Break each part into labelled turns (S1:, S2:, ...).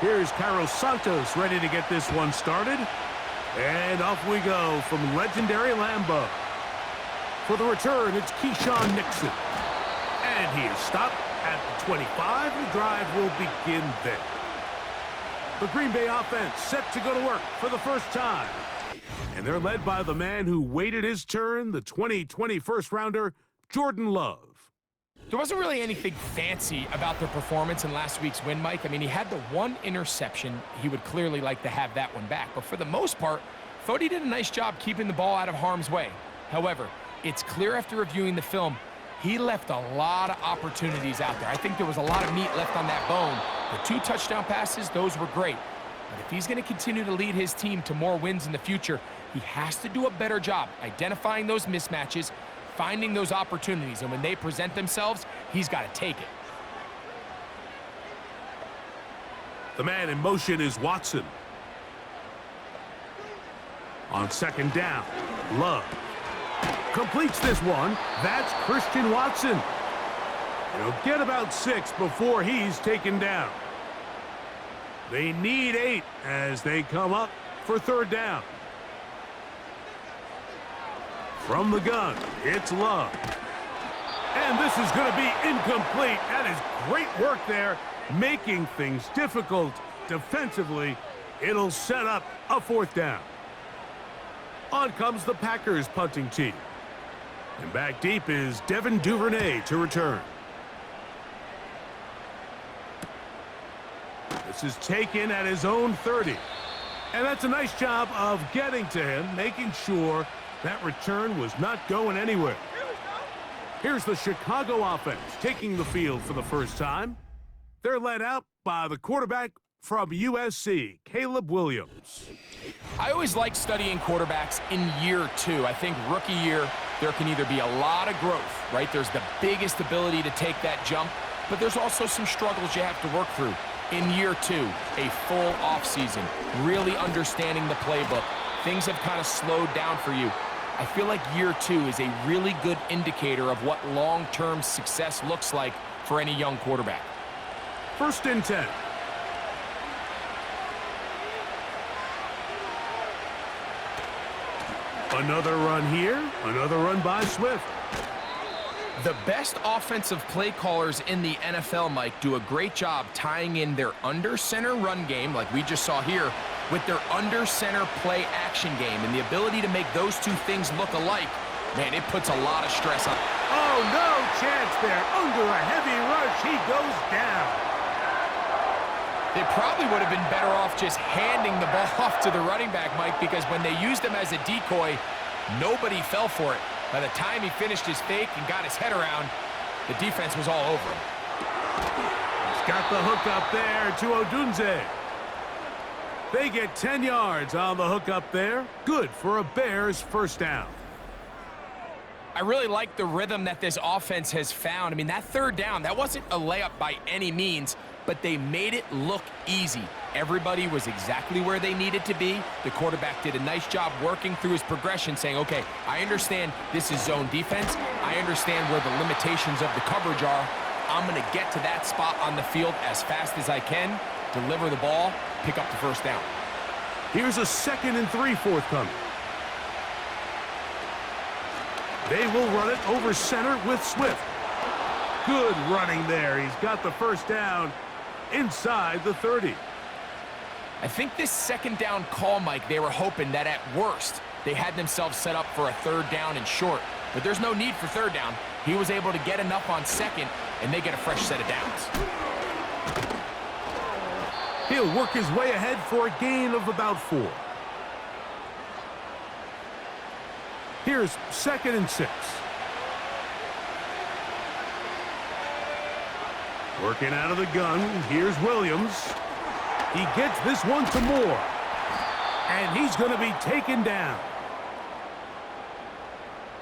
S1: Here's Carlos Santos ready to get this one started. And off we go from legendary Lambeau. For the return, it's Keyshawn Nixon. And he is stopped at the 25. The drive will begin there. The Green Bay offense set to go to work for the first time. And they're led by the man who waited his turn, the 2020 first-rounder, Jordan Love.
S2: There wasn't really anything fancy about their performance in last week's win, Mike. I mean, he had the one interception. He would clearly like to have that one back. But for the most part, I thought he did a nice job keeping the ball out of harm's way. However, it's clear after reviewing the film, he left a lot of opportunities out there. I think there was a lot of meat left on that bone. The 2 touchdown passes, those were great. But if he's going to continue to lead his team to more wins in the future, he has to do a better job identifying those mismatches, finding those opportunities, and when they present themselves, he's got to take it.
S1: The man in motion is Watson. On second down, Love completes this one. That's Christian Watson. He'll get about 6 before he's taken down. They need 8 as they come up for third down. From the gun, it's Love. And this is going to be incomplete. That is great work there, making things difficult defensively. It'll set up a fourth down. On comes the Packers punting team. And back deep is Devin Duvernay to return. This is taken at his own 30. And that's a nice job of getting to him, making sure that return was not going anywhere. Here's the Chicago offense taking the field for the first time. They're led out by the quarterback from USC, Caleb Williams.
S2: I always like studying quarterbacks in year 2. I think rookie year, there can either be a lot of growth, right? There's the biggest ability to take that jump, but there's also some struggles you have to work through. In year 2, a full offseason, really understanding the playbook. Things have kind of slowed down for you. I feel like year 2 is a really good indicator of what long-term success looks like for any young quarterback.
S1: First and 10. Another run here, another run by Swift.
S2: The best offensive play callers in the NFL, Mike, do a great job tying in their under-center run game, like we just saw here, with their under-center play action game. And the ability to make those 2 things look alike, man, it puts a lot of stress on.
S1: Oh, no chance there. Under a heavy rush, he goes down.
S2: They probably would have been better off just handing the ball off to the running back, Mike, because when they used him as a decoy, nobody fell for it. By the time he finished his fake and got his head around, the defense was all over him.
S1: He's got the hook up there to Odunze. They get 10 yards on the hook up there. Good for a Bears first down.
S2: I really like the rhythm that this offense has found. I mean, that third down, that wasn't a layup by any means, but they made it look easy. Everybody was exactly where they needed to be. The quarterback did a nice job working through his progression, saying, okay, I understand this is zone defense. I understand where the limitations of the coverage are. I'm going to get to that spot on the field as fast as I can, deliver the ball, pick up the first down.
S1: Here's a 2nd and 3 forthcoming. They will run it over center with Swift. Good running there. He's got the first down inside the 30.
S2: I think this second down call, Mike, they were hoping that at worst they had themselves set up for a third down and short. But there's no need for third down. He was able to get enough on second, and they get a fresh set of downs.
S1: He'll work his way ahead for a gain of about 4. Here's 2nd and 6. Working out of the gun, here's Williams. He gets this one to Moore. And he's going to be taken down.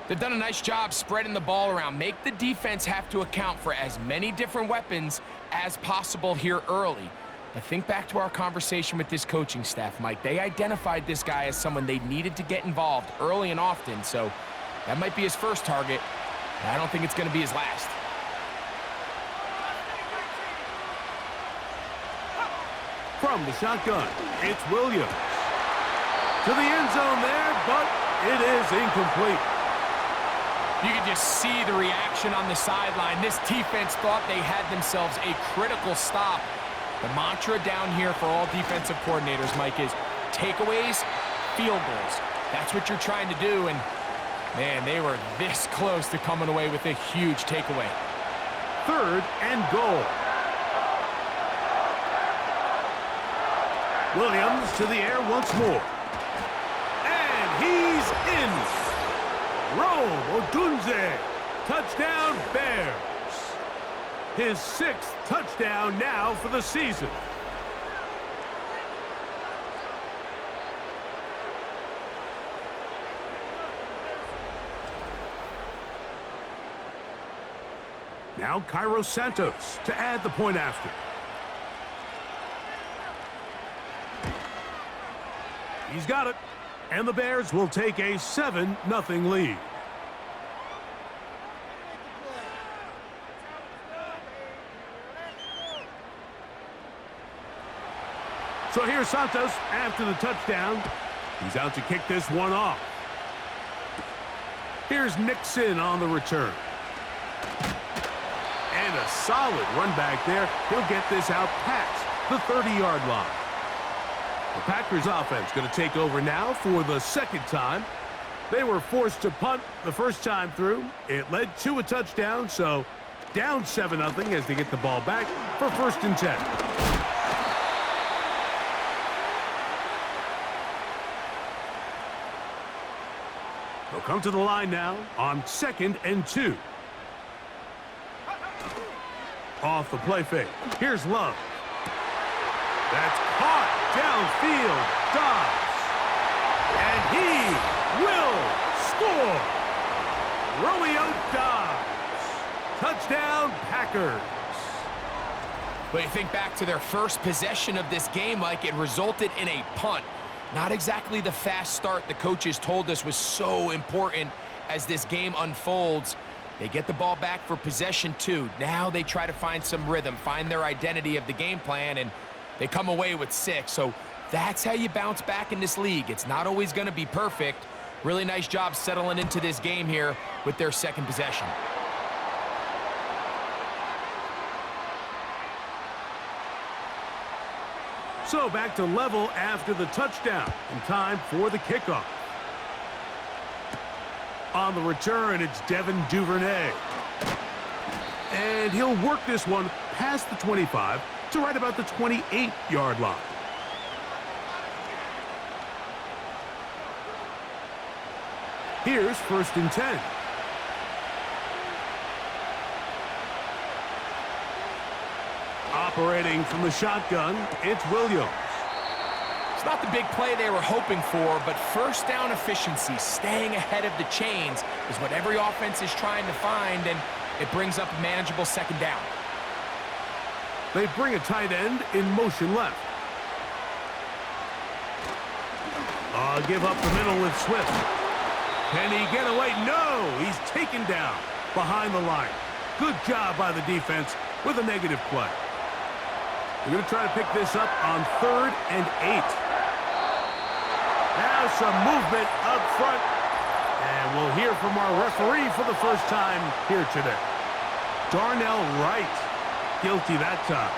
S2: They've done a nice job spreading the ball around. Make the defense have to account for as many different weapons as possible here early. But think back to our conversation with this coaching staff, Mike. They identified this guy as someone they needed to get involved early and often. So that might be his first target, but I don't think it's going to be his last.
S1: From the shotgun, it's Williams. To the end zone there, but it is incomplete.
S2: You can just see the reaction on the sideline. This defense thought they had themselves a critical stop. The mantra down here for all defensive coordinators, Mike, is takeaways, field goals. That's what you're trying to do, and man, they were this close to coming away with a huge takeaway.
S1: 3rd and goal. Williams to the air once more. And he's in. Rome Odunze. Touchdown, Bears. His 6th touchdown now for the season. Now Cairo Santos to add the point after. He's got it. And the Bears will take a 7-0 lead. So here's Santos after the touchdown. He's out to kick this one off. Here's Nixon on the return. And a solid run back there. He'll get this out past the 30-yard line. The Packers offense going to take over now for the 2nd time. They were forced to punt the first time through. It led to a touchdown, so down 7-0 as they get the ball back for 1st and 10. They'll come to the line now on 2nd and 2. Off the play fake. Here's Love. That's caught downfield. Dobbs. And he will score. Romeo Dobbs. Touchdown, Packers.
S2: But you think back to their first possession of this game, like it resulted in a punt. Not exactly the fast start the coaches told us was so important as this game unfolds. They get the ball back for possession 2. Now they try to find some rhythm, find their identity of the game plan, and they come away with 6. So that's how you bounce back in this league. It's not always going to be perfect. Really nice job settling into this game here with their 2nd possession.
S1: So back to level after the touchdown, and time for the kickoff. On the return, it's Devin Duvernay. And he'll work this one past the 25 to right about the 28-yard line. Here's 1st and 10. Operating from the shotgun, it's Williams.
S2: It's not the big play they were hoping for, but first down efficiency, staying ahead of the chains, is what every offense is trying to find, and it brings up a manageable 2nd down.
S1: They bring a tight end in motion left. Give up the middle with Swift. Can he get away? No! He's taken down behind the line. Good job by the defense with a negative play. We're going to try to pick this up on 3rd and 8. Now some movement up front. And we'll hear from our referee for the first time here today. Darnell Wright. Guilty that time.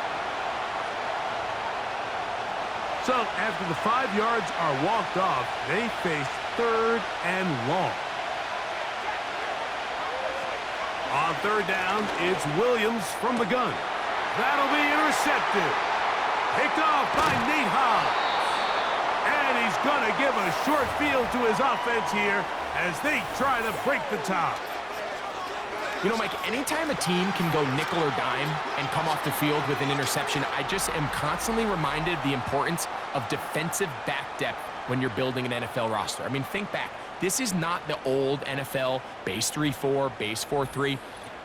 S1: So after the 5 yards are walked off, they face 3rd and long. On 3rd down, it's Williams from the gun. That'll be intercepted. Picked off by Nate Hobbs. And he's going to give a short field to his offense here as they try to break the top.
S2: You know, Mike, anytime a team can go nickel or dime and come off the field with an interception, I just am constantly reminded of the importance of defensive back depth when you're building an NFL roster. I mean, think back. This is not the old NFL base 3-4, base 4-3.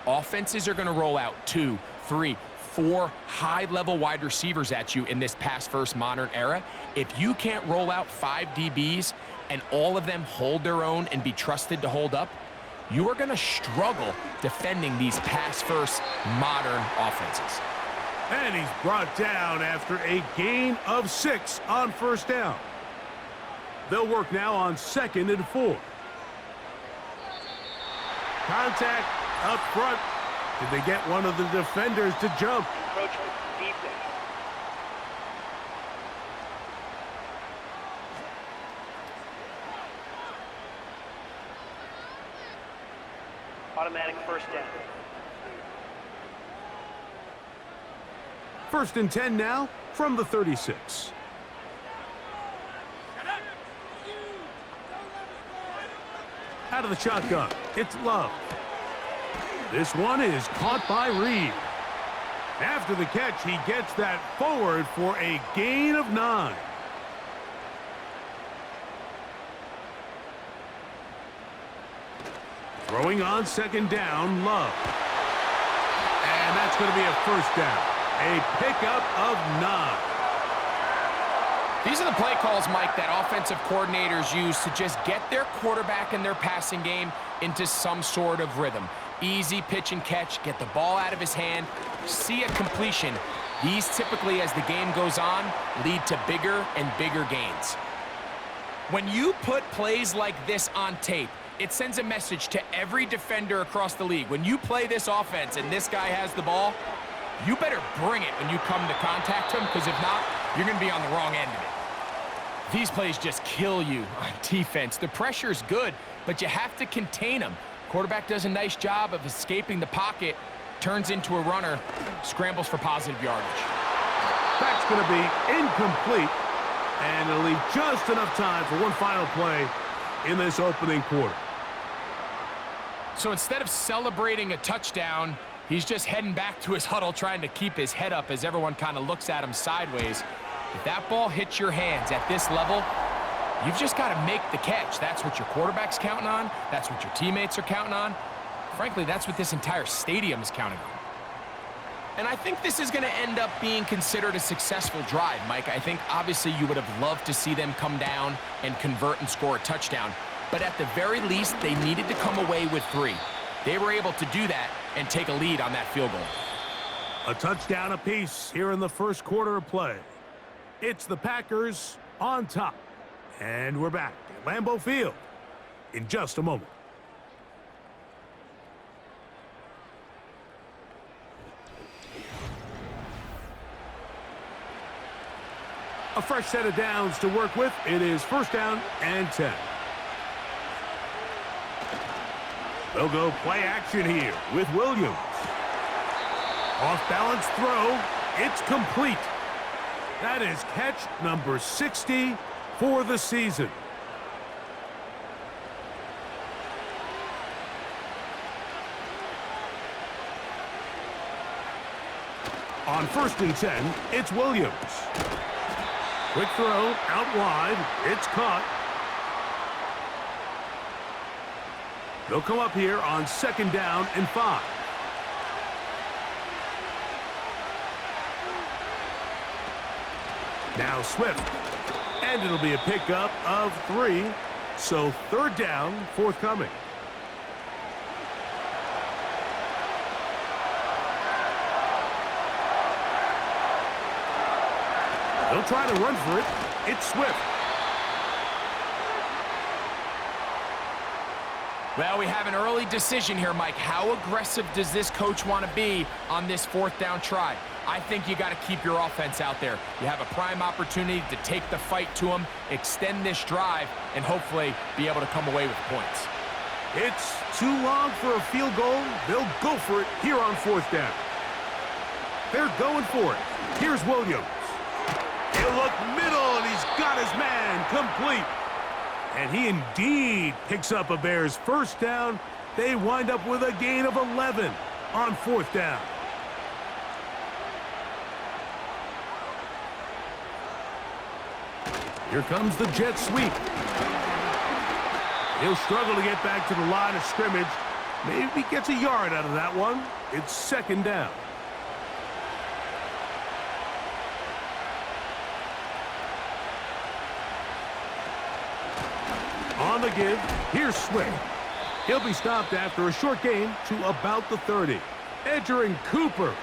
S2: Offenses are going to roll out 2, 3, 4 high-level wide receivers at you in this pass-first modern era. If you can't roll out 5 DBs and all of them hold their own and be trusted to hold up, you are going to struggle defending these pass-first modern offenses.
S1: And he's brought down after a gain of 6 on first down. They'll work now on 2nd and 4. Contact up front. Did they get one of the defenders to jump?
S3: Encroachment defense. Automatic first down.
S1: 1st and 10 now from the 36. Out of the shotgun, it's Love. This one is caught by Reed. After the catch, he gets that forward for a gain of 9. Throwing on 2nd down, Love. And that's going to be a first down. A pickup of 9.
S2: These are the play calls, Mike, that offensive coordinators use to just get their quarterback and their passing game into some sort of rhythm. Easy pitch and catch, get the ball out of his hand, see a completion. These typically, as the game goes on, lead to bigger and bigger gains. When you put plays like this on tape, it sends a message to every defender across the league. When you play this offense and this guy has the ball, you better bring it when you come to contact him, because if not, you're going to be on the wrong end of it. These plays just kill you on defense. The pressure's good, but you have to contain them. Quarterback does a nice job of escaping the pocket, turns into a runner, scrambles for positive yardage.
S1: That's going to be incomplete, and it'll leave just enough time for one final play in this opening quarter.
S2: So instead of celebrating a touchdown, he's just heading back to his huddle, trying to keep his head up as everyone kind of looks at him sideways. If that ball hits your hands at this level, you've just got to make the catch. That's what your quarterback's counting on. That's what your teammates are counting on. Frankly, that's what this entire stadium is counting on. And I think this is going to end up being considered a successful drive, Mike. I think obviously you would have loved to see them come down and convert and score a touchdown. But at the very least, they needed to come away with 3. They were able to do that and take a lead on that field goal.
S1: A touchdown apiece here in the first quarter of play. It's the Packers on top. And we're back at Lambeau Field in just a moment. A fresh set of downs to work with. It is 1st down and 10. They'll go play action here with Williams. Off-balance throw. It's complete. That is catch number 60 for the season. On 1st and 10, it's Williams. Quick throw out wide. It's caught. They'll come up here on 2nd down and 5. Now Swift. And it'll be a pickup of 3. So 3rd down, forthcoming. They'll try to run for it. It's Swift.
S2: Well, we have an early decision here, Mike. How aggressive does this coach want to be on this 4th down try? I think you got to keep your offense out there. You have a prime opportunity to take the fight to them, extend this drive, and hopefully be able to come away with points.
S1: It's too long for a field goal. They'll go for it here on 4th down. They're going for it. Here's Williams. He'll look middle, and he's got his man complete. And he indeed picks up a Bears 1st down. They wind up with a gain of 11 on 4th down. Here comes the jet sweep. He'll struggle to get back to the line of scrimmage. Maybe he gets a yard out of that one. It's 2nd down. On the give, here's Swift. He'll be stopped after a short gain to about the 30. Edger and Cooper.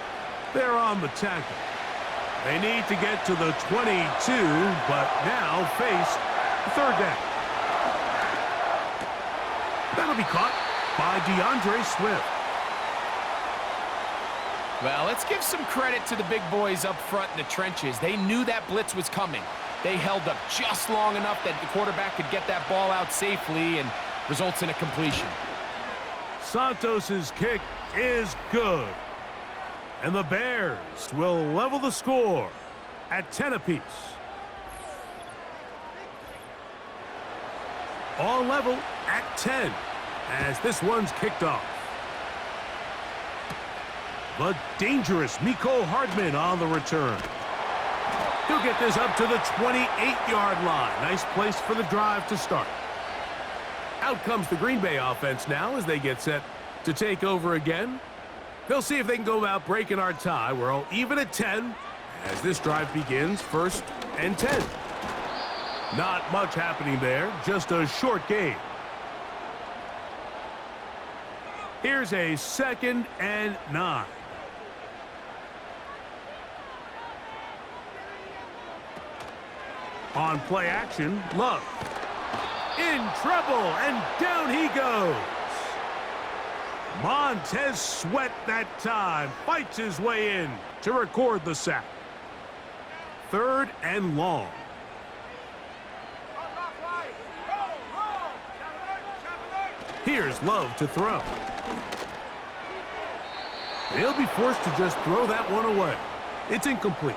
S1: They're on the tackle. They need to get to the 22, but now face third down. That'll be caught by DeAndre Swift.
S2: Well, let's give some credit to the big boys up front in the trenches. They knew that blitz was coming. They held up just long enough that the quarterback could get that ball out safely and results in a completion.
S1: Santos's kick is good. And the Bears will level the score at 10 apiece. All level at 10 as this one's kicked off. The dangerous Mecole Hardman on the return. He'll get this up to the 28-yard line. Nice place for the drive to start. Out comes the Green Bay offense now as they get set to take over again. They'll see if they can go about breaking our tie. We're all even at 10 as this drive begins, 1st and 10. Not much happening there, just a short gain. Here's a 2nd and 9. On play action, Love. In trouble, and down he goes. Montez Sweat that time fights his way in to record the sack. 3rd and long. Here's Love to throw. He'll be forced to just throw that one away. It's incomplete.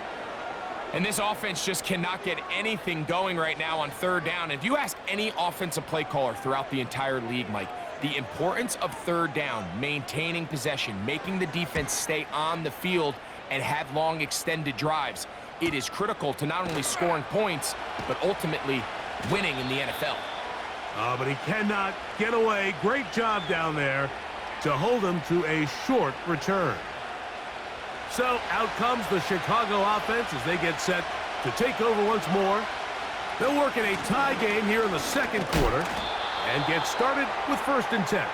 S2: And this offense just cannot get anything going right now on 3rd down. If you ask any offensive play caller throughout the entire league, Mike, the importance of 3rd down, maintaining possession, making the defense stay on the field and have long extended drives, it is critical to not only scoring points, but ultimately winning in the NFL.
S1: But he cannot get away. Great job down there to hold him to a short return. So out comes the Chicago offense as they get set to take over once more. They'll work in a tie game here in the 2nd quarter and get started with 1st and 10.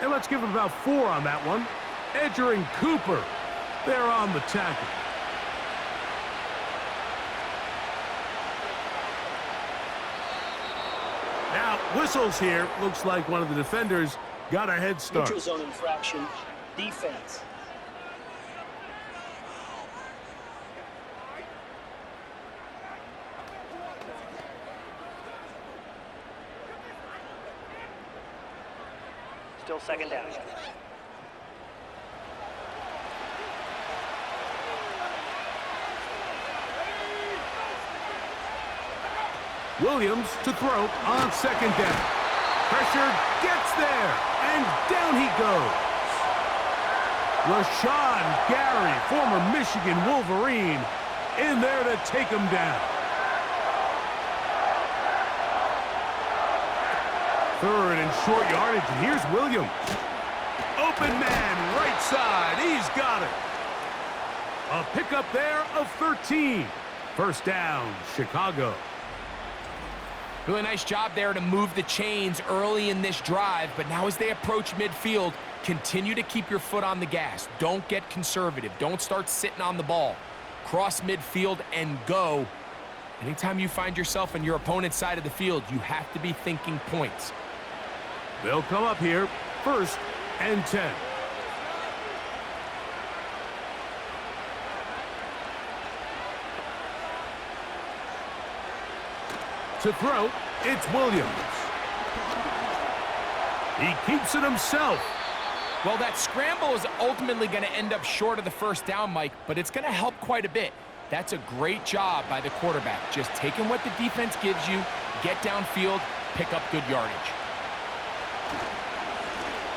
S1: And let's give it about 4 on that one. Edger and Cooper, they're on the tackle. Now, whistles here. Looks like one of the defenders got a head start.
S3: Neutral zone infraction, defense. Still 2nd down.
S1: Williams to throw on 2nd down. Pressure gets there, and down he goes. Rashawn Gary, former Michigan Wolverine, in there to take him down. 3rd and short yardage, and here's Williams. Open man, right side, he's got it. A pickup there of 13. 1st down, Chicago.
S2: Really nice job there to move the chains early in this drive, but now as they approach midfield, continue to keep your foot on the gas. Don't get conservative. Don't start sitting on the ball. Cross midfield and go. Anytime you find yourself on your opponent's side of the field, you have to be thinking points.
S1: They'll come up here, 1st and 10. To throw, it's Williams. He keeps it himself.
S2: Well, that scramble is ultimately going to end up short of the 1st down, Mike, but it's going to help quite a bit. That's a great job by the quarterback. Just taking what the defense gives you, get downfield, pick up good yardage.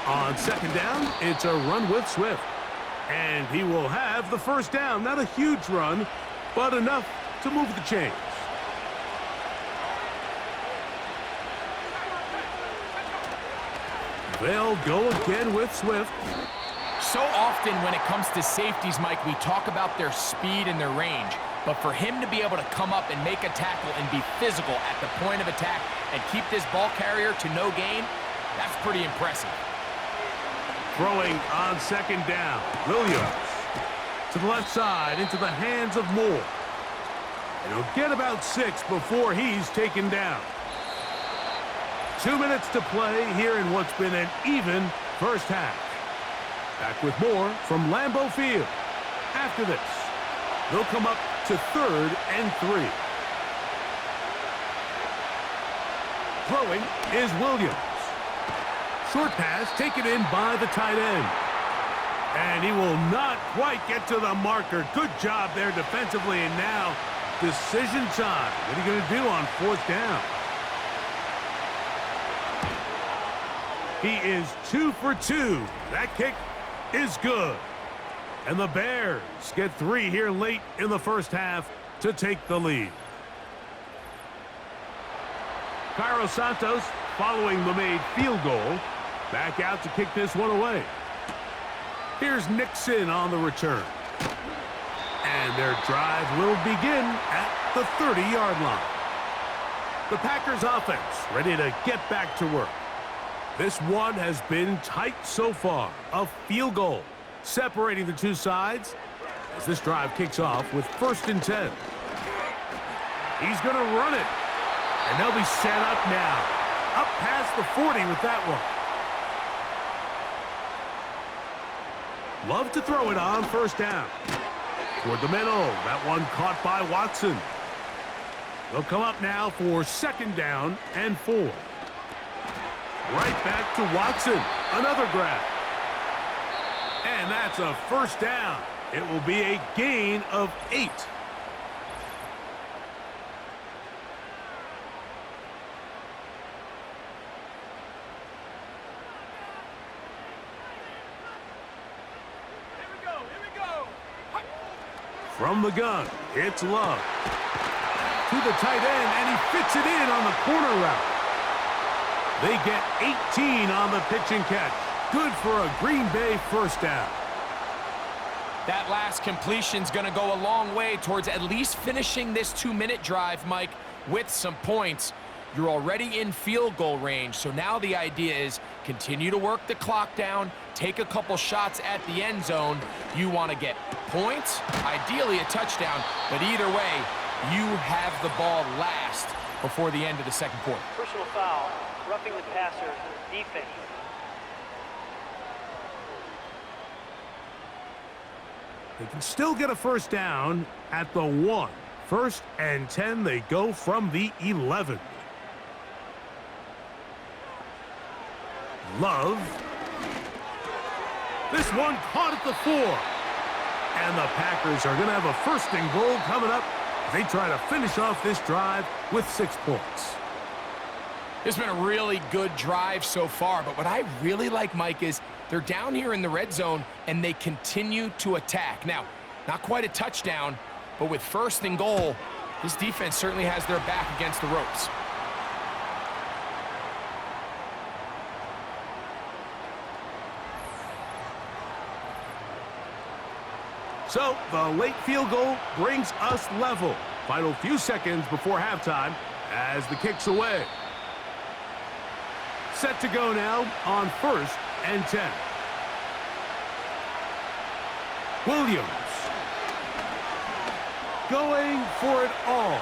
S1: On 2nd down, it's a run with Swift. And he will have the 1st down. Not a huge run, but enough to move the chains. They'll go again with Swift.
S2: So often when it comes to safeties, Mike, we talk about their speed and their range. But for him to be able to come up and make a tackle and be physical at the point of attack and keep this ball carrier to no gain, that's pretty impressive.
S1: Throwing on 2nd down, Williams. to the left side into the hands of Moore. And he'll get about 6 before he's taken down. 2 minutes to play here in what's been an even first half. Back with more from Lambeau Field. After this, they'll come up to 3rd and 3. Throwing is Williams. Short pass taken in by the tight end. And he will not quite get to the marker. Good job there defensively. And now, decision time. What are you going to do on 4th down? He is 2 for 2. That kick is good. And the Bears get 3 here late in the first half to take the lead. Cairo Santos, following the made field goal, back out to kick this one away. Here's Nixon on the return. And their drive will begin at the 30-yard line. The Packers offense ready to get back to work. This one has been tight so far. A field goal separating the two sides as this drive kicks off with 1st and 10. He's going to run it. And they'll be set up now. Up past the 40 with that one. Love to throw it on 1st down. Toward the middle. That one caught by Watson. They'll come up now for 2nd down and 4. Right back to Watson. Another grab. And that's a 1st down. It will be a gain of 8. From the gun, it's Love. To the tight end, and he fits it in on the corner route. They get 18 on the pitch and catch. Good for a Green Bay 1st down.
S2: That last completion's going to go a long way towards at least finishing this 2-minute drive, Mike, with some points. You're already in field goal range, so now the idea is continue to work the clock down, take a couple shots at the end zone. You want to get points, ideally a touchdown, but either way, you have the ball last before the end of the 2nd quarter.
S3: Personal foul, roughing the passer, defense.
S1: They can still get a 1st down at the 1. 1st and 10, they go from the 11. Love. This one caught at the 4. And the Packers are going to have a 1st and goal coming up. They try to finish off this drive with 6 points.
S2: It's been a really good drive so far, but what I really like, Mike, is they're down here in the red zone, and they continue to attack. Now, not quite a touchdown, but with 1st and goal, this defense certainly has their back against the ropes.
S1: So, the late field goal brings us level. Final few seconds before halftime as the kick's away. Set to go now on 1st and 10. Williams. Going for it all.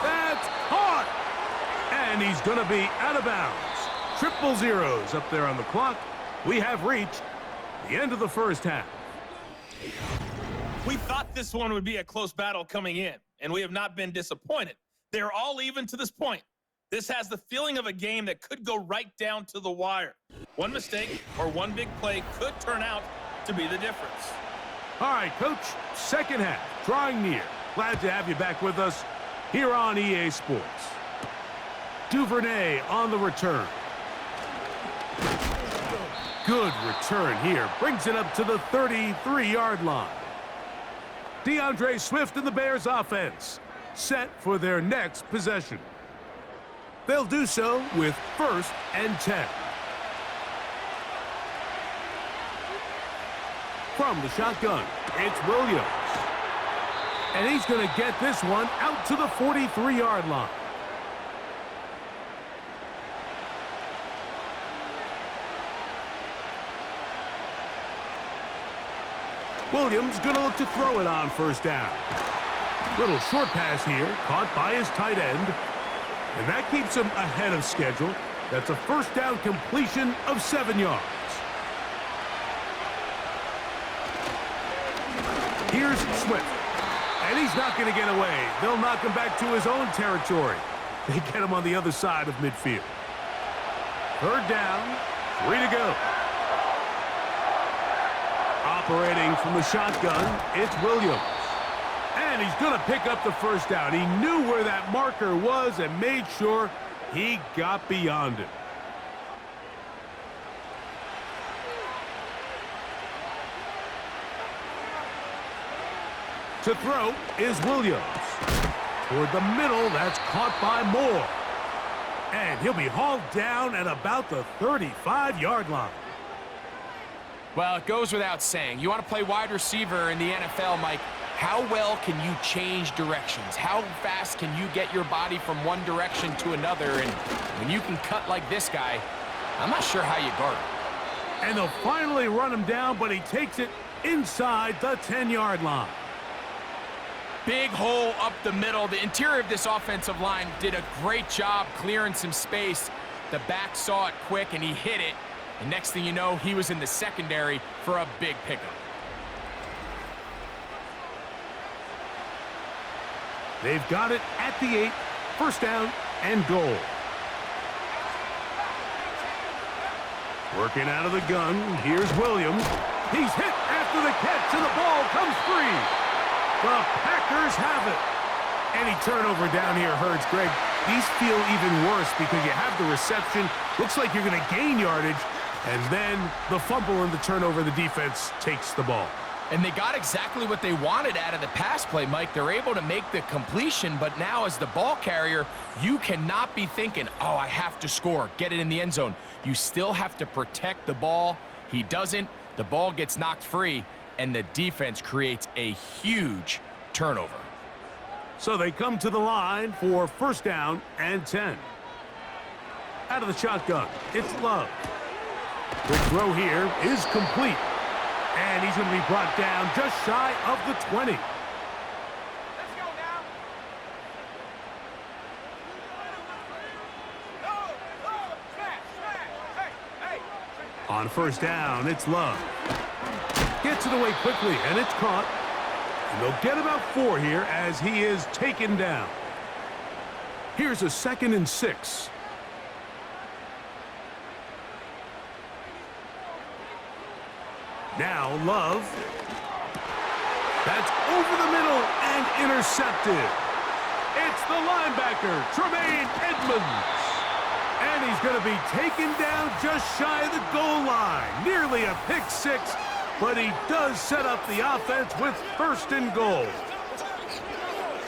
S1: That's caught! And he's going to be out of bounds. Triple zeros up there on the clock. We have reached the end of the first half.
S4: We thought this one would be a close battle coming in, and we have not been disappointed. They're all even to this point. This has the feeling of a game that could go right down to the wire. One mistake or one big play could turn out to be the difference.
S1: All right, Coach, second half, drawing near. Glad to have you back with us here on EA Sports. Duvernay on the return. Good return here. Brings it up to the 33-yard line. DeAndre Swift and the Bears offense set for their next possession. They'll do so with 1st and 10. From the shotgun, it's Williams. And he's going to get this one out to the 43-yard line. Williams going to look to throw it on first down. Little short pass here, caught by his tight end. And that keeps him ahead of schedule. That's a first down completion of 7 yards. Here's Swift. And he's not going to get away. They'll knock him back to his own territory. They get him on the other side of midfield. Third down, 3 to go. Operating from the shotgun, it's Williams. And he's going to pick up the first down. He knew where that marker was and made sure he got beyond it. To throw is Williams. Toward the middle, that's caught by Moore. And he'll be hauled down at about the 35-yard line.
S2: Well, it goes without saying. You want to play wide receiver in the NFL, Mike, how well can you change directions? How fast can you get your body from one direction to another? And when you can cut like this guy, I'm not sure how you guard him.
S1: And they'll finally run him down, but he takes it inside the 10-yard line.
S2: Big hole up the middle. The interior of this offensive line did a great job clearing some space. The back saw it quick, and he hit it. And next thing you know, he was in the secondary for a big pickup.
S1: They've got it at the 8, first down and goal. Working out of the gun, here's Williams. He's hit after the catch, and the ball comes free. The Packers have it. Any turnover down here hurts, Greg. These feel even worse because you have the reception. Looks like you're going to gain yardage. And then the fumble and the turnover, the defense takes the ball.
S2: And they got exactly what they wanted out of the pass play, Mike. They're able to make the completion, but now as the ball carrier, you cannot be thinking, oh, I have to score, get it in the end zone. You still have to protect the ball. He doesn't. The ball gets knocked free, and the defense creates a huge turnover.
S1: So they come to the line for first down and 10. Out of the shotgun, it's Love. The throw here is complete. And he's going to be brought down just shy of the 20.
S2: Let's go now.
S1: On first down, it's Love. Gets it away quickly, and it's caught. And they'll get about 4 here as he is taken down. Here's a 2nd and 6. Now Love. That's over the middle and intercepted. It's the linebacker, Tremaine Edmonds. And he's going to be taken down just shy of the goal line. Nearly a pick 6, but he does set up the offense with first and goal.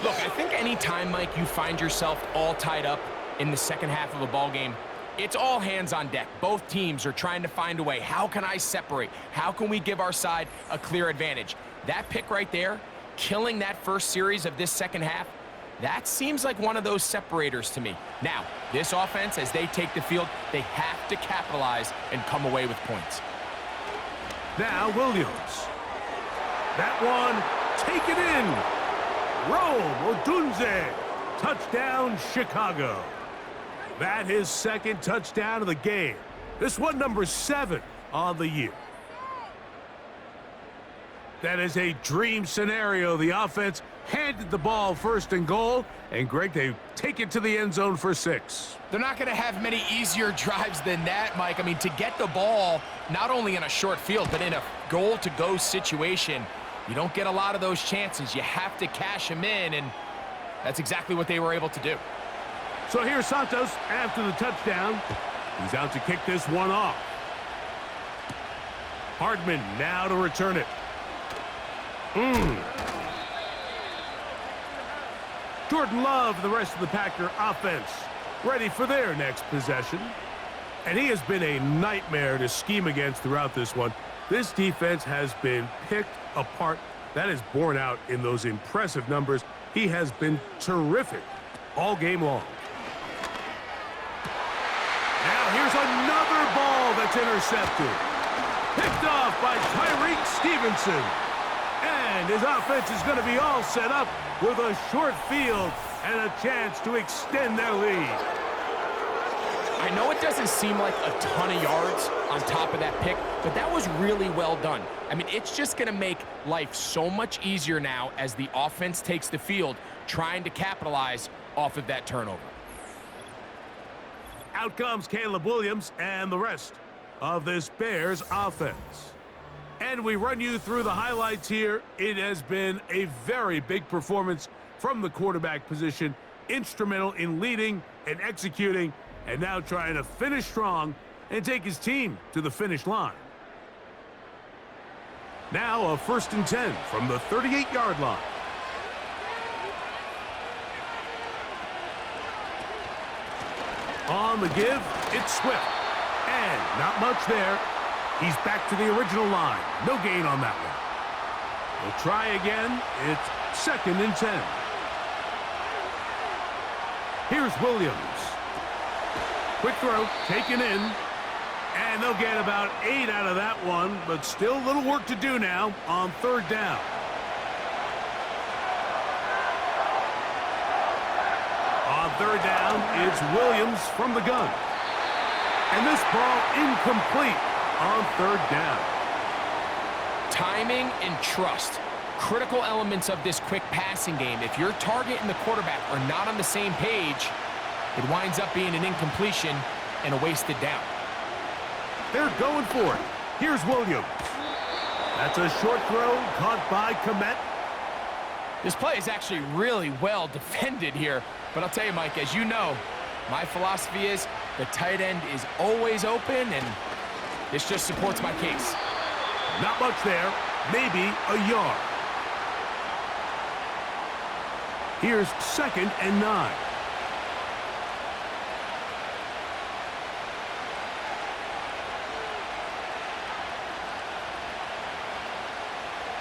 S2: Look, I think any time, Mike, you find yourself all tied up in the second half of a ball game, it's all hands on deck. Both teams are trying to find a way. How can I separate? How can we give our side a clear advantage? That pick right there, killing that first series of this second half, that seems like one of those separators to me. Now, this offense, as they take the field, they have to capitalize and come away with points.
S1: Now Williams. That one, take it in. Rome, Odunze. Touchdown, Chicago. That his second touchdown of the game. This one number 7 on the year. That is a dream scenario. The offense handed the ball first and goal, and Greg, they take it to the end zone for 6.
S2: They're not going to have many easier drives than that, Mike. I mean, to get the ball not only in a short field, but in a goal-to-go situation, you don't get a lot of those chances. You have to cash them in, and that's exactly what they were able to do.
S1: So here's Santos after the touchdown. He's out to kick this one off. Hardman now to return it. Jordan Love, the rest of the Packer offense, ready for their next possession. And he has been a nightmare to scheme against throughout this one. This defense has been picked apart. That is borne out in those impressive numbers. He has been terrific all game long. Now here's another ball that's intercepted. Picked off by Tyreek Stevenson. And his offense is going to be all set up with a short field and a chance to extend their lead.
S2: I know it doesn't seem like a ton of yards on top of that pick, but that was really well done. I mean, it's just going to make life so much easier now as the offense takes the field, trying to capitalize off of that turnover.
S1: Out comes Caleb Williams and the rest of this Bears offense. And we run you through the highlights here. It has been a very big performance from the quarterback position, instrumental in leading and executing, and now trying to finish strong and take his team to the finish line. Now a 1st and 10 from the 38-yard line. On the give, it's Swift. And not much there. He's back to the original line. No gain on that one. We'll try again. It's 2nd and 10. Here's Williams. Quick throw, taken in. And they'll get about 8 out of that one, but still a little work to do now on 3rd down. On 3rd down, it's Williams from the gun. And this ball incomplete on 3rd down.
S2: Timing and trust, critical elements of this quick passing game. If your target and the quarterback are not on the same page, it winds up being an incompletion and a wasted down.
S1: They're going for it. Here's Williams. That's a short throw caught by Komet.
S2: This play is actually really well defended here, but I'll tell you, Mike, as you know, my philosophy is the tight end is always open, and this just supports my case.
S1: Not much there, maybe a yard. Here's 2nd and 9.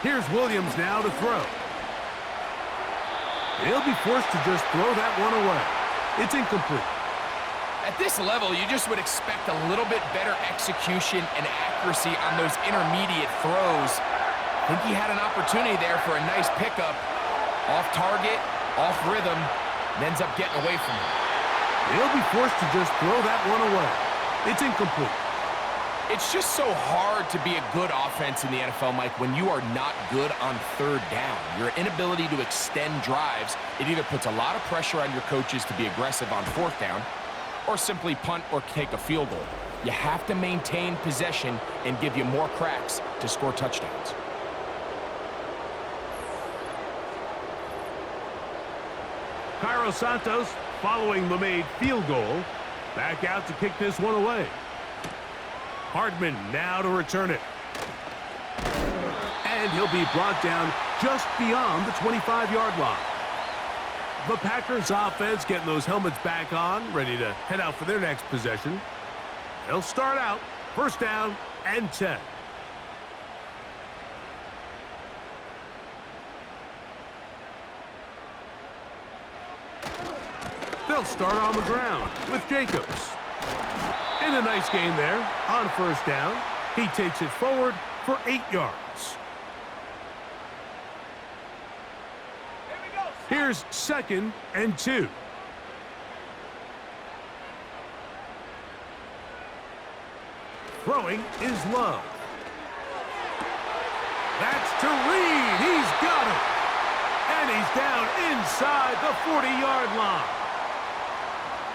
S1: Here's Williams now to throw. He'll be forced to just throw that one away. It's incomplete.
S2: At this level, you just would expect a little bit better execution and accuracy on those intermediate throws. I think he had an opportunity there for a nice pickup. Off target, off rhythm, and ends up getting away from him.
S1: He'll be forced to just throw that one away. It's incomplete.
S2: It's just so hard to be a good offense in the NFL, Mike, when you are not good on 3rd down. Your inability to extend drives, it either puts a lot of pressure on your coaches to be aggressive on 4th down or simply punt or take a field goal. You have to maintain possession and give you more cracks to score touchdowns.
S1: Cairo Santos, following the made field goal, back out to kick this one away. Hardman now to return it. And he'll be brought down just beyond the 25-yard line. The Packers offense getting those helmets back on, ready to head out for their next possession. They'll start out 1st down and 10. They'll start on the ground with Jacobs. And a nice gain there on 1st down. He takes it forward for 8 yards. Here's 2nd and 2. Throwing is Love. That's to Reed. He's got it. And he's down inside the 40-yard line.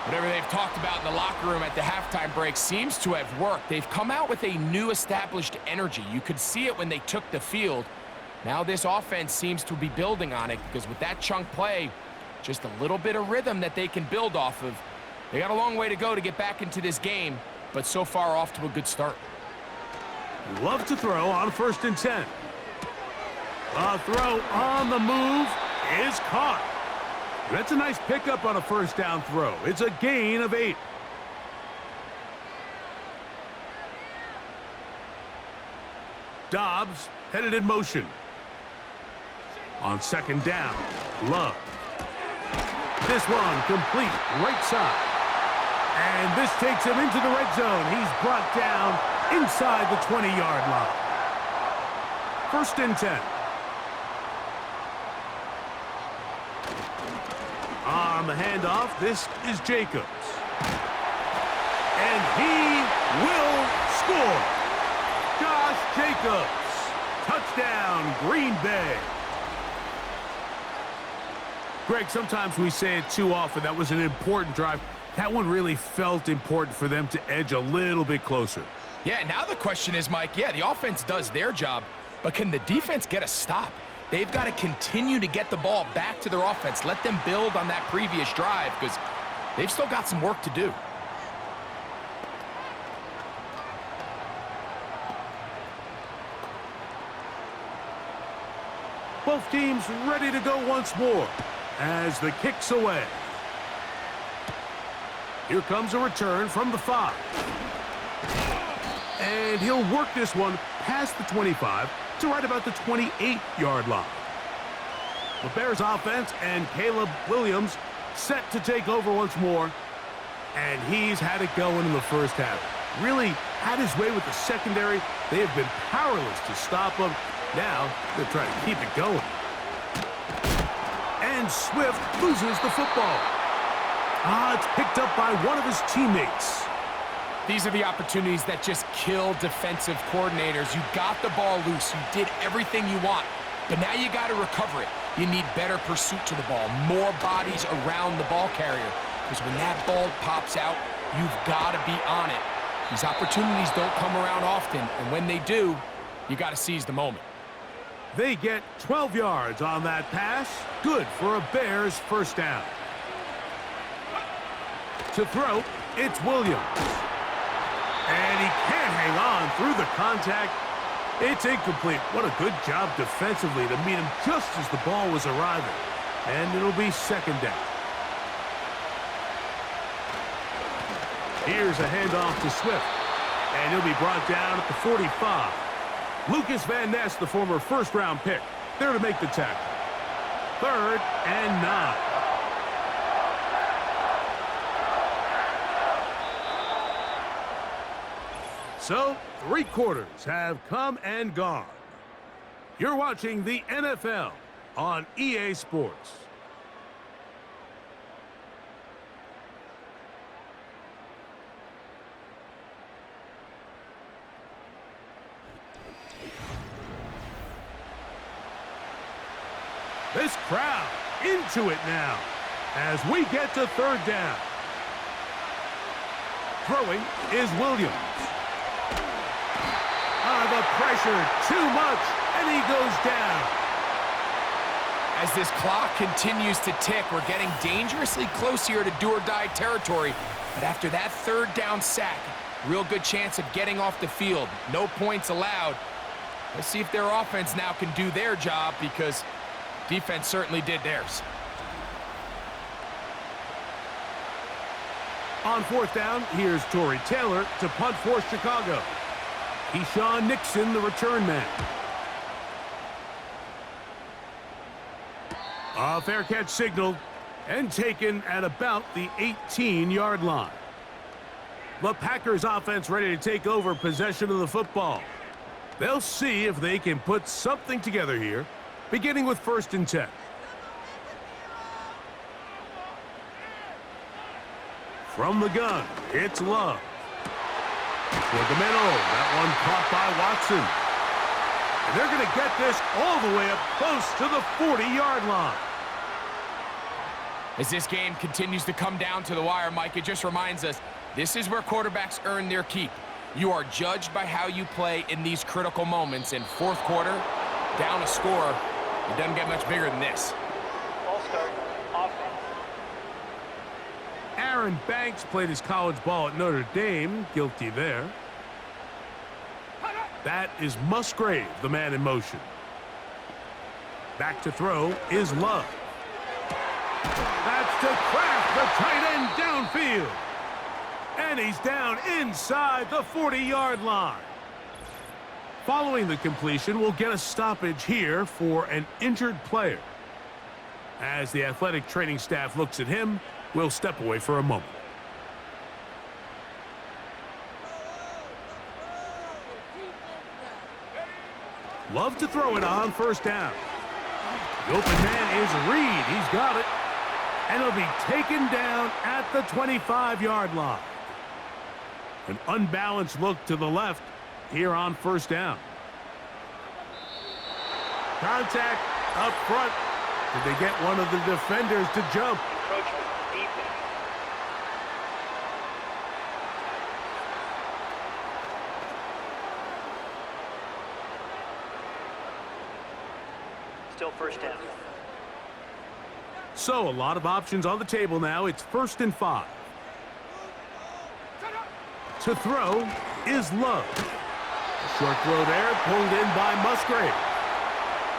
S2: Whatever they've talked about in the locker room at the halftime break seems to have worked. They've come out with a new established energy. You could see it when they took the field. Now this offense seems to be building on it because with that chunk play, just a little bit of rhythm that they can build off of. They got a long way to go to get back into this game, but so far off to a good start.
S1: Love to throw on 1st and 10. A throw on the move is caught. That's a nice pickup on a 1st down throw. It's a gain of 8. Dobbs headed in motion. On 2nd down, Love. This one complete right side. And this takes him into the red zone. He's brought down inside the 20-yard line. 1st and 10. On the handoff, this is Jacobs. And he will score. Josh Jacobs. Touchdown, Green Bay. Greg, sometimes we say it too often. That was an important drive. That one really felt important for them to edge a little bit closer.
S2: Yeah, now the question is, Mike, yeah, the offense does their job, but can the defense get a stop? They've got to continue to get the ball back to their offense. Let them build on that previous drive because they've still got some work to do.
S1: Both teams ready to go once more as the kick's away. Here comes a return from the 5. And he'll work this one past the 25 to right about the 28-yard line. The Bears offense and Caleb Williams set to take over once more. And he's had it going in the first half. Really had his way with the secondary. They have been powerless to stop him. Now they're trying to keep it going. And Swift loses the football. It's picked up by one of his teammates.
S2: These are the opportunities that just kill defensive coordinators. You got the ball loose. You did everything you want. But now you got to recover it. You need better pursuit to the ball, more bodies around the ball carrier. Because when that ball pops out, you've got to be on it. These opportunities don't come around often. And when they do, you got to seize the moment.
S1: They get 12 yards on that pass. Good for a Bears first down. To throw, it's Williams. And he can't hang on through the contact. It's incomplete. What a good job defensively to meet him just as the ball was arriving. And it'll be second down. Here's a handoff to Swift. And he'll be brought down at the 45. Lucas Van Ness, the former first-round pick, there to make the tackle. 3rd and 9. So, 3 quarters have come and gone. You're watching the NFL on EA Sports. This crowd into it now as we get to 3rd down. Throwing is Williams. The pressure, too much, and he goes down.
S2: As this clock continues to tick, we're getting dangerously close here to do-or-die territory. But after that 3rd down sack, real good chance of getting off the field. No points allowed. Let's see if their offense now can do their job because defense certainly did theirs.
S1: On 4th down, here's Torrey Taylor to punt for Chicago. Keyshawn Nixon, the return man. A fair catch signaled and taken at about the 18-yard line. The Packers offense ready to take over possession of the football. They'll see if they can put something together here, beginning with 1st and 10. From the gun, it's Love. Toward the middle, that one caught by Watson. And they're going to get this all the way up close to the 40-yard line.
S2: As this game continues to come down to the wire, Mike, it just reminds us, this is where quarterbacks earn their keep. You are judged by how you play in these critical moments. In 4th quarter, down a score, it doesn't get much bigger than this.
S3: Ball start, offense.
S1: Aaron Banks played his college ball at Notre Dame. Guilty there. That is Musgrave, the man in motion. Back to throw is Love. That's to Kraft, the tight end downfield. And he's down inside the 40-yard line. Following the completion, we'll get a stoppage here for an injured player. As the athletic training staff looks at him, we'll step away for a moment. Love to throw it on 1st down. The open man is Reed. He's got it. And he'll be taken down at the 25-yard line. An unbalanced look to the left here on first down. Contact up front. Did they get one of the defenders to jump?
S3: Encroachment, defense. Still first down.
S1: So a lot of options on the table now. It's 1st and 5. To throw is Love. A short throw there, pulled in by Musgrave.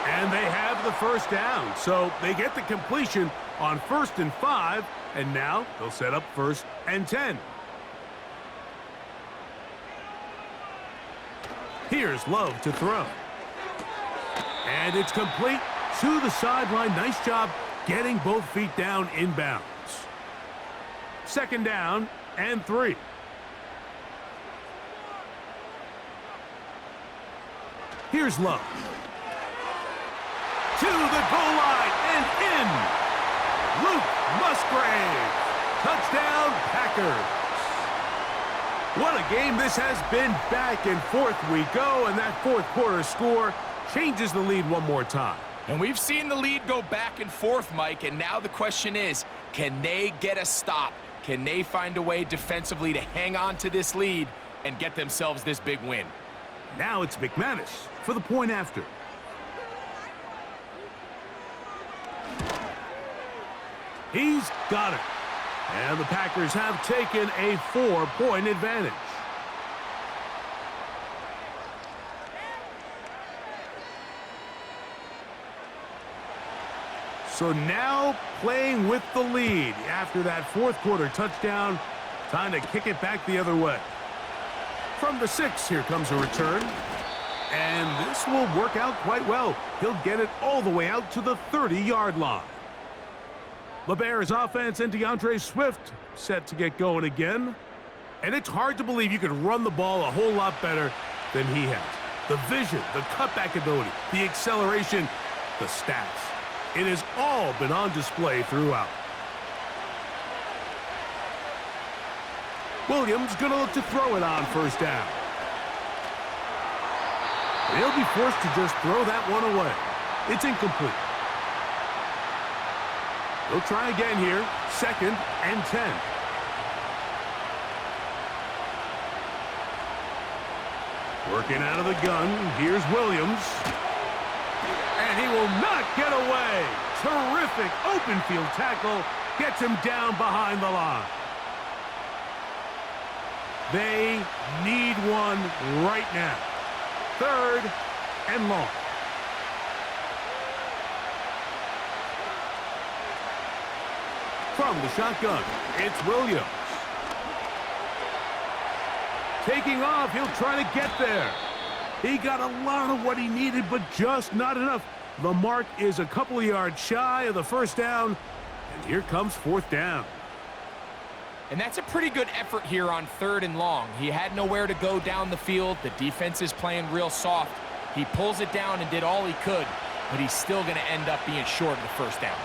S1: And they have the first down. So they get the completion on 1st and 5. And now they'll set up 1st and 10. Here's Love to throw. And it's complete to the sideline. Nice job getting both feet down inbounds. 2nd down and 3. Here's Love. To the goal line and in. Luke Musgrave. Touchdown, Packers. What a game this has been. Back and forth we go, and that 4th quarter score changes the lead one more time.
S2: And we've seen the lead go back and forth, Mike, and now the question is, can they get a stop? Can they find a way defensively to hang on to this lead and get themselves this big win?
S1: Now it's McManus for the point after. He's got it. And the Packers have taken a 4-point advantage. So now playing with the lead after that 4th quarter touchdown. Time to kick it back the other way. From the 6, here comes a return. And this will work out quite well. He'll get it all the way out to the 30-yard line. The Bears offense and DeAndre Swift set to get going again. And it's hard to believe you could run the ball a whole lot better than he has. The vision, the cutback ability, the acceleration, the stats. It has all been on display throughout. Williams going to look to throw it on 1st down. He'll be forced to just throw that one away. It's incomplete. They'll try again here. 2nd and 10. Working out of the gun. Here's Williams. And he will not get away. Terrific open field tackle. Gets him down behind the line. They need one right now. 3rd and long. From the shotgun, it's Williams. Taking off, he'll try to get there. He got a lot of what he needed, but just not enough. The mark is a couple of yards shy of the 1st down, and here comes 4th down.
S2: And that's a pretty good effort here on 3rd and long. He had nowhere to go down the field. The defense is playing real soft. He pulls it down and did all he could, but he's still going to end up being short of the 1st down.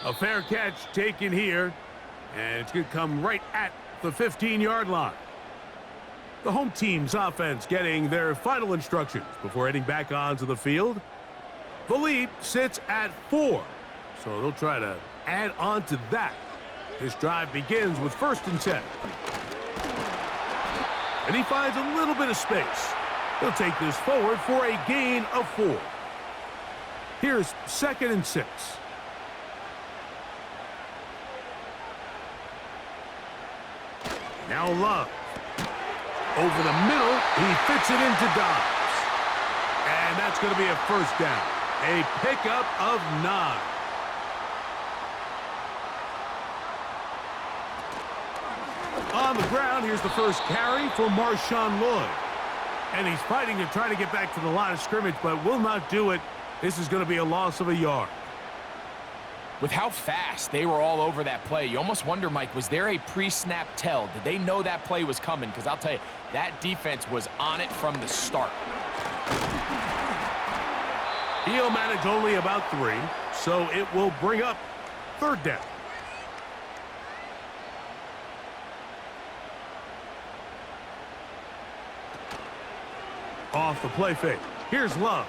S1: A fair catch taken here, and it's going to come right at the 15-yard line. The home team's offense getting their final instructions before heading back onto the field. The lead sits at 4, so they'll try to add on to that. This drive begins with 1st and 10. And he finds a little bit of space. He'll take this forward for a gain of 4. Here's 2nd and 6. Now Love. Over the middle, he fits it into Dobbs. And that's going to be a 1st down. A pickup of 9. On the ground, here's the first carry for Marshawn Lloyd. And he's fighting to try to get back to the line of scrimmage, but will not do it. This is going to be a loss of a yard.
S2: With how fast they were all over that play, you almost wonder, Mike, was there a pre-snap tell? Did they know that play was coming? Because I'll tell you, that defense was on it from the start.
S1: He'll manage only about 3, so it will bring up 3rd down. Off the play fake. Here's Love.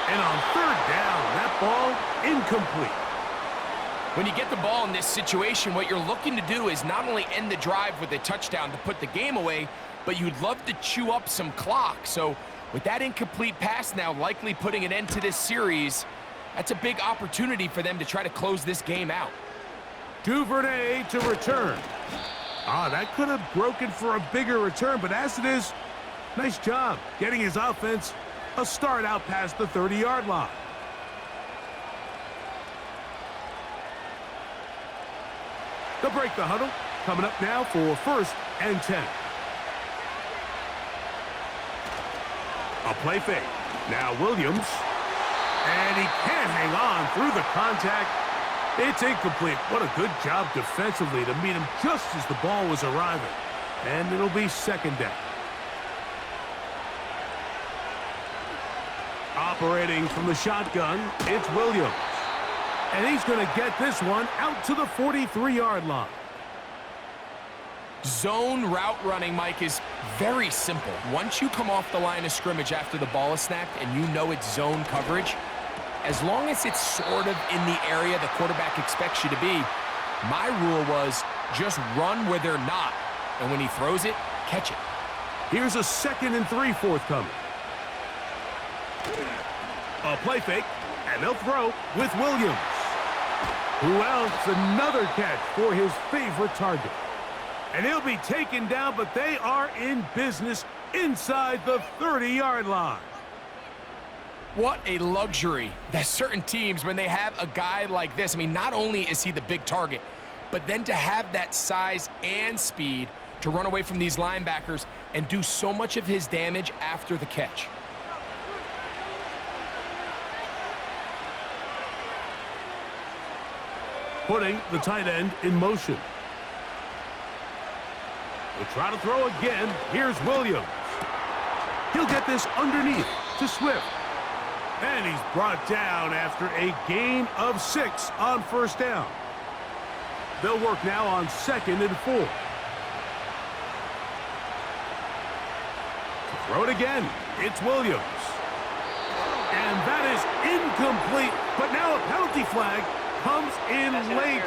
S1: And on 3rd down, that ball incomplete.
S2: When you get the ball in this situation, what you're looking to do is not only end the drive with a touchdown to put the game away, but you'd love to chew up some clock. So with that incomplete pass now likely putting an end to this series, that's a big opportunity for them to try to close this game out.
S1: Duvernay to return. That could have broken for a bigger return, but as it is, nice job getting his offense a start out past the 30-yard line. They'll break the huddle. Coming up now for 1st and 10. A play fake. Now Williams. And he can't hang on through the contact. It's incomplete. What a good job defensively to meet him just as the ball was arriving. And it'll be 2nd down. Operating from the shotgun, it's Williams. And he's going to get this one out to the 43-yard line.
S2: Zone route running, Mike, is very simple. Once you come off the line of scrimmage after the ball is snapped and you know it's zone coverage, as long as it's sort of in the area the quarterback expects you to be, my rule was just run where they're not. And when he throws it, catch it.
S1: Here's a 2nd and 3 forthcoming. A play fake, and they'll throw with Williams. Who else? Another catch for his favorite target. And he'll be taken down, but they are in business inside the 30-yard line.
S2: What a luxury that certain teams, when they have a guy like this, I mean, not only is he the big target, but then to have that size and speed to run away from these linebackers and do so much of his damage after the catch.
S1: Putting the tight end in motion. They'll try to throw again. Here's Williams. He'll get this underneath to Swift. And he's brought down after a gain of 6 on 1st down. They'll work now on 2nd and 4. To throw it again, it's Williams. And that is incomplete, but now a penalty flag comes in late.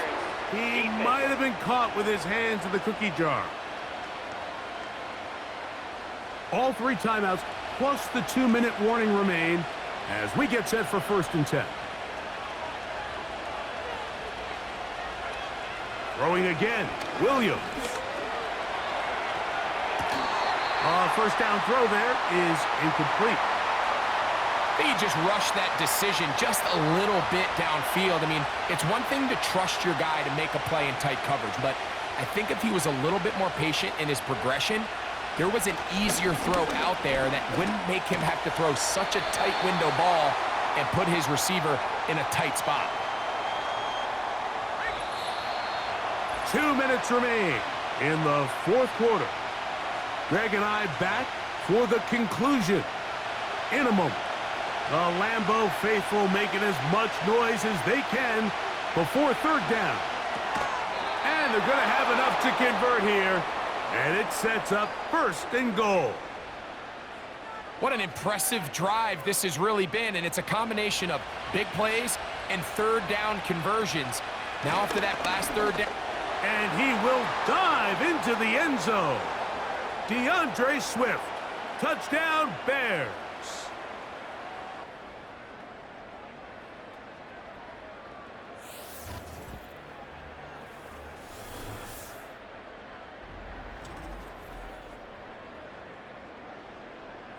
S1: He might have been caught with his hands in the cookie jar. All 3 timeouts plus the 2-minute warning remain as we get set for 1st and 10. Throwing again, Williams. 1st down throw there is incomplete.
S2: He just rushed that decision just a little bit downfield. I mean, it's one thing to trust your guy to make a play in tight coverage, but I think if he was a little bit more patient in his progression, there was an easier throw out there that wouldn't make him have to throw such a tight window ball and put his receiver in a tight spot.
S1: 2 minutes remain in the 4th quarter. Greg and I back for the conclusion in a moment. The Lambeau faithful making as much noise as they can before 3rd down. And they're going to have enough to convert here. And it sets up 1st and goal.
S2: What an impressive drive this has really been, and it's a combination of big plays and 3rd down conversions. Now after that last 3rd down.
S1: And he will dive into the end zone. DeAndre Swift. Touchdown, Bears.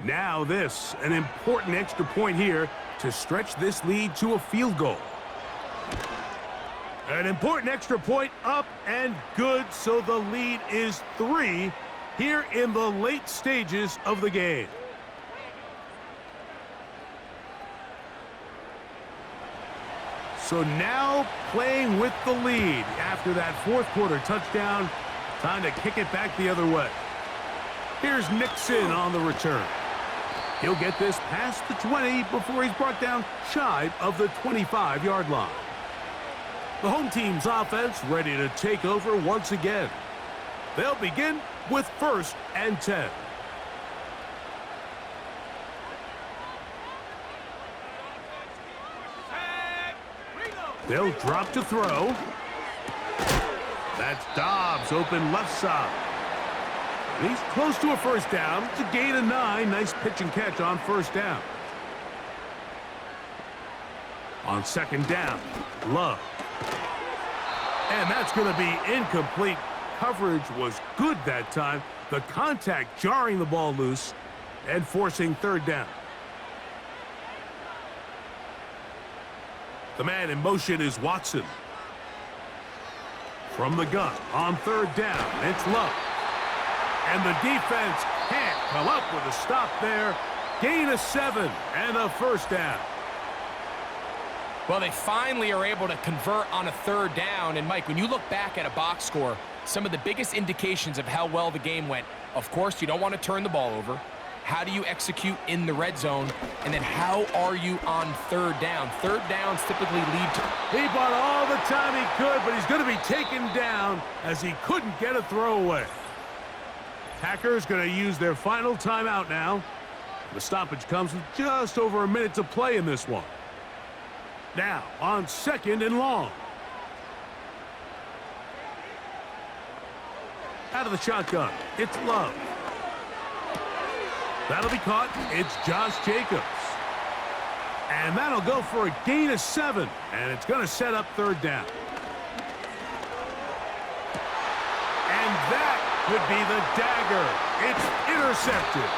S1: Now this, an important extra point here to stretch this lead to a field goal. An important extra point up and good, so the lead is 3 here in the late stages of the game. So now playing with the lead after that 4th quarter touchdown, time to kick it back the other way. Here's Nixon on the return. He'll get this past the 20 before he's brought down shy of the 25-yard line. The home team's offense ready to take over once again. They'll begin with 1st and 10. They'll drop to throw. That's Dobbs open left side. He's close to a first down. It's a gain of 9. Nice pitch and catch on first down. On 2nd down, Love. And that's going to be incomplete. Coverage was good that time. The contact jarring the ball loose and forcing 3rd down. The man in motion is Watson. From the gun on 3rd down, it's Love. And the defense can't come up with a stop there. Gain of 7 and a first down.
S2: Well, they finally are able to convert on a 3rd down. And, Mike, when you look back at a box score, some of the biggest indications of how well the game went, of course, you don't want to turn the ball over. How do you execute in the red zone? And then how are you on 3rd down? 3rd downs typically lead to...
S1: He bought all the time he could, but he's going to be taken down as he couldn't get a throwaway. Packers going to use their final timeout now. The stoppage comes with just over a minute to play in this one. Now, on 2nd and long. Out of the shotgun, it's Love. That'll be caught. It's Josh Jacobs. And that'll go for a gain of 7. And it's going to set up 3rd down. And that could be the dagger. It's intercepted.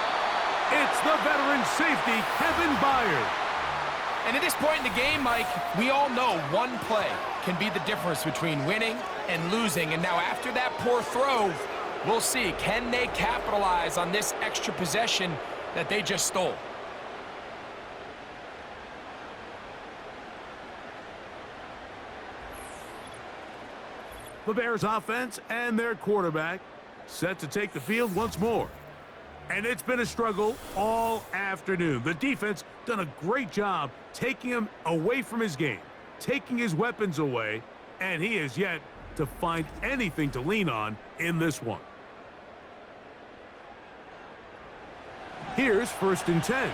S1: It's the veteran safety, Kevin Byard.
S2: And at this point in the game, Mike, we all know one play can be the difference between winning and losing. And now after that poor throw, we'll see, can they capitalize on this extra possession that they just stole?
S1: The Bears offense and their quarterback set to take the field once more. And it's been a struggle all afternoon. The defense done a great job taking him away from his game, taking his weapons away, and he has yet to find anything to lean on in this one. Here's 1st and 10.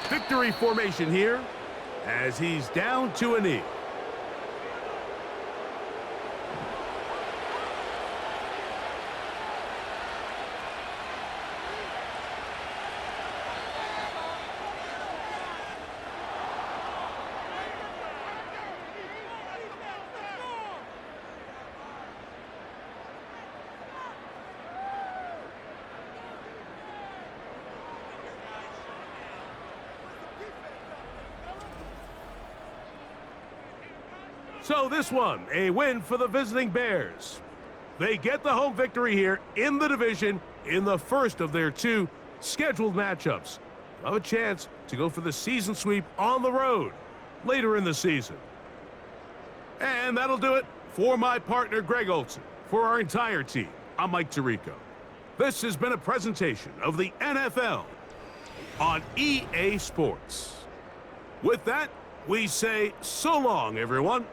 S1: Victory formation here as he's down to a knee. So this one, a win for the visiting Bears. They get the home victory here in the division in the first of their 2 scheduled matchups. They'll have a chance to go for the season sweep on the road later in the season. And that'll do it for my partner, Greg Olson. For our entire team, I'm Mike Tirico. This has been a presentation of the NFL on EA Sports. With that, we say so long, everyone.